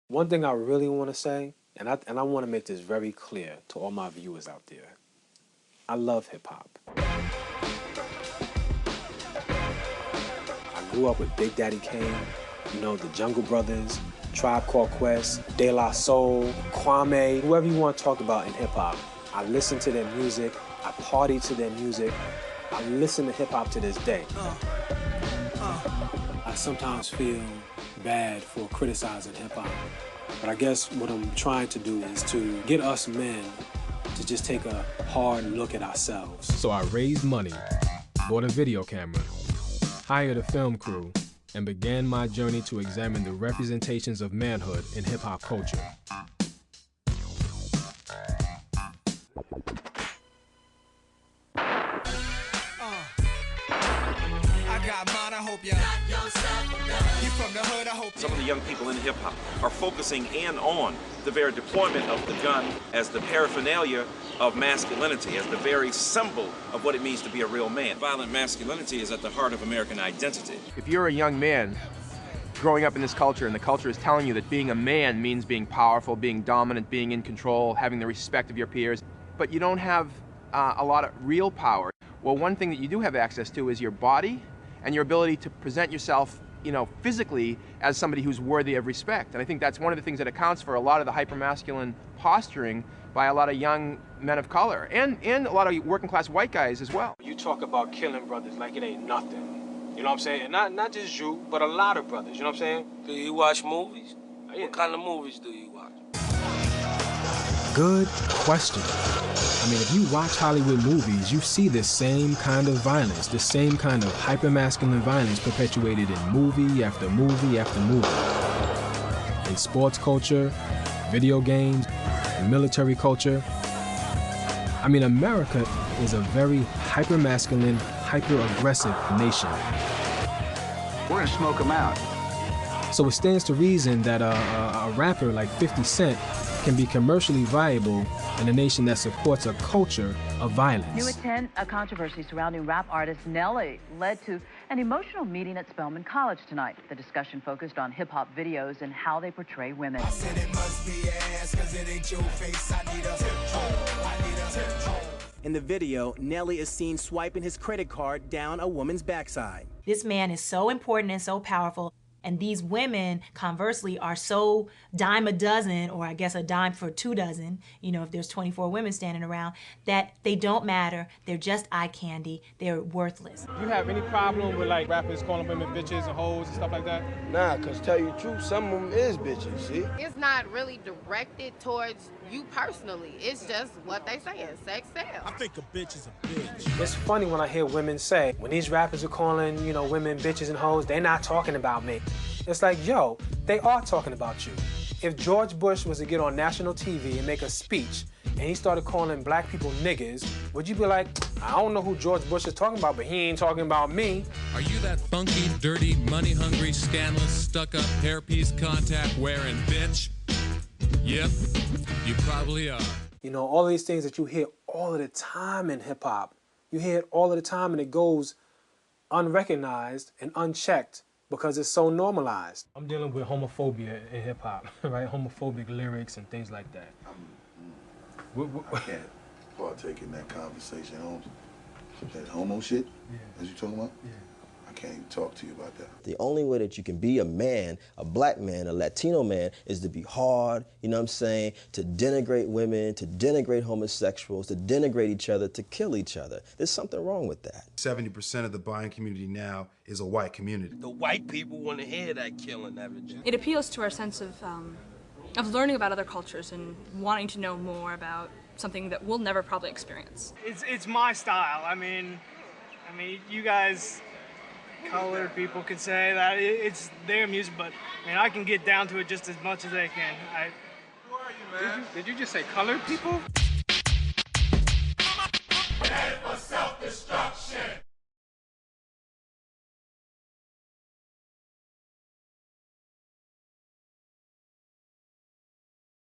One thing I really want to say, and I want to make this very clear to all my viewers out there. I love hip hop. I grew up with Big Daddy Kane, you know, the Jungle Brothers, Tribe Called Quest, De La Soul, Kwame, whoever you want to talk about in hip hop. I listen to their music, I party to their music, I listen to hip hop to this day. I sometimes feel bad for criticizing hip hop, but I guess what I'm trying to do is to get us men to just take a hard look at ourselves. So I raised money, bought a video camera, hired a film crew, and began my journey to examine the representations of manhood in hip-hop culture. Some of the young people in hip-hop are focusing in on the very deployment of the gun as the paraphernalia of masculinity, as the very symbol of what it means to be a real man. Violent masculinity is at the heart of American identity. If you're a young man growing up in this culture and the culture is telling you that being a man means being powerful, being dominant, being in control, having the respect of your peers, but you don't have a lot of real power, well, one thing that you do have access to is your body and your ability to present yourself, you know, physically as somebody who's worthy of respect. And I think that's one of the things that accounts for a lot of the hypermasculine posturing by a lot of young men of color and a lot of working class white guys as well. You talk about killing brothers like it ain't nothing. You know what I'm saying? And not just you, but a lot of brothers, you know what I'm saying? Do you watch movies? Yeah. What kind of movies do you watch? Good question. I mean, if you watch Hollywood movies, you see this same kind of violence, the same kind of hypermasculine violence perpetuated in movie after movie after movie. In sports culture, video games, military culture. I mean, America is a very hypermasculine, hyper-aggressive nation. We're gonna smoke them out. So it stands to reason that a rapper like 50 Cent can be commercially viable in a nation that supports a culture of violence. New at 10, a controversy surrounding rap artist Nelly led to an emotional meeting at Spelman College tonight. The discussion focused on hip-hop videos and how they portray women. I said it must be ass, 'cause it ain't your face. I need a tiptoe. In the video, Nelly is seen swiping his credit card down a woman's backside. This man is so important and so powerful. And these women, conversely, are so dime a dozen, or I guess a dime for 2 dozen, you know, if there's 24 women standing around, that they don't matter. They're just eye candy. They're worthless. You have any problem with like rappers calling women bitches and hoes and stuff like that? Nah, cause tell you the truth, some of them is bitches, see? It's not really directed towards you personally. It's just what they saying, sex sells. I think a bitch is a bitch. It's funny when I hear women say, when these rappers are calling, you know, women bitches and hoes, they're not talking about me. It's like, yo, they are talking about you. If George Bush was to get on national TV and make a speech and he started calling black people niggers, would you be like, I don't know who George Bush is talking about, but he ain't talking about me? Are you that funky, dirty, money-hungry, scandalous, stuck-up, hairpiece contact wearing bitch? Yep, you probably are. You know, all these things that you hear all of the time in hip-hop, you hear it all of the time and it goes unrecognized and unchecked because it's so normalized. I'm dealing with homophobia in hip-hop, right? Homophobic lyrics and things like that. I can't partake in that conversation, Holmes. That homo shit, as you talking about? Yeah. I can't even talk to you about that. The only way that you can be a man, a black man, a Latino man, is to be hard, you know what I'm saying, to denigrate women, to denigrate homosexuals, to denigrate each other, to kill each other. There's something wrong with that. 70% of the buying community now is a white community. The white people want to hear that killing average. It appeals to our sense of learning about other cultures and wanting to know more about something that we'll never probably experience. It's my style. I mean, you guys, colored people could say that it's their music, but I mean, I can get down to it just as much as they can. Who are you, man? Did you just say colored people? Head for self-destruct.